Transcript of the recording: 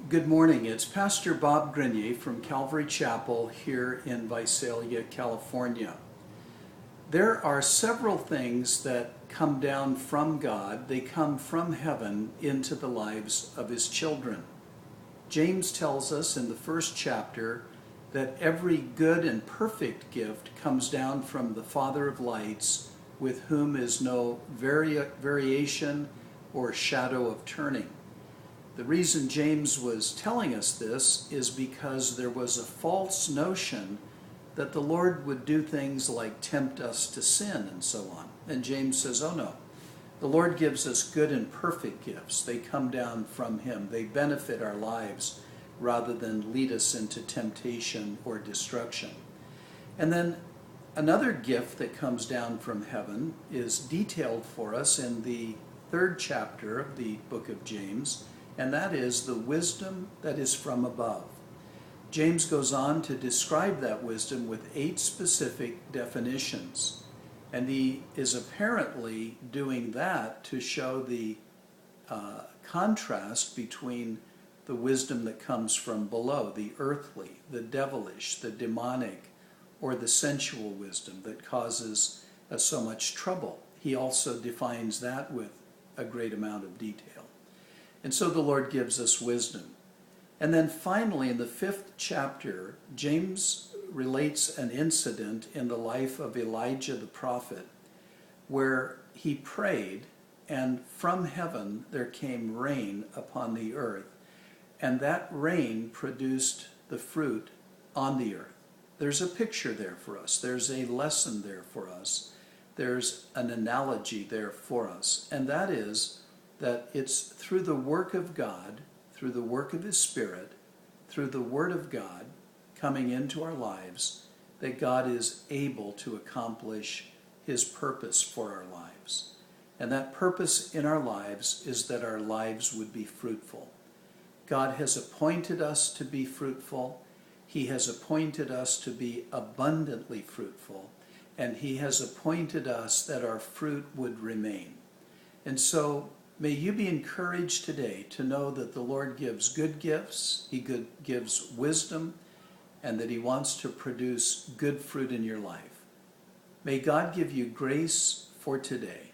Good morning. It's Pastor Bob Grenier from Calvary Chapel here in Visalia, California. There are several things that come down from God. They come from heaven into the lives of His children. James tells us in the first chapter that every good and perfect gift comes down from the Father of lights, with whom is no variation or shadow of turning. The reason James was telling us this is because there was a false notion that the Lord would do things like tempt us to sin and so on. And James says, oh no, the Lord gives us good and perfect gifts. They come down from Him. They benefit our lives rather than lead us into temptation or destruction. And then another gift that comes down from heaven is detailed for us in the third chapter of the book of James, and that is the wisdom that is from above. James goes on to describe that wisdom with 8 specific definitions. And he is apparently doing that to show the contrast between the wisdom that comes from below, the earthly, the devilish, the demonic, or the sensual wisdom that causes us so much trouble. He also defines that with a great amount of detail. And so the Lord gives us wisdom. And then finally, in the 5th chapter, James relates an incident in the life of Elijah the prophet, where he prayed, and from heaven there came rain upon the earth, and that rain produced the fruit on the earth. There's a picture there for us. There's a lesson there for us. There's an analogy there for us, and that is that it's through the work of God, through the work of His Spirit, through the Word of God coming into our lives, that God is able to accomplish His purpose for our lives. And that purpose in our lives is that our lives would be fruitful. God has appointed us to be fruitful. He has appointed us to be abundantly fruitful. And He has appointed us that our fruit would remain. And so, may you be encouraged today to know that the Lord gives good gifts, He gives wisdom, and that He wants to produce good fruit in your life. May God give you grace for today.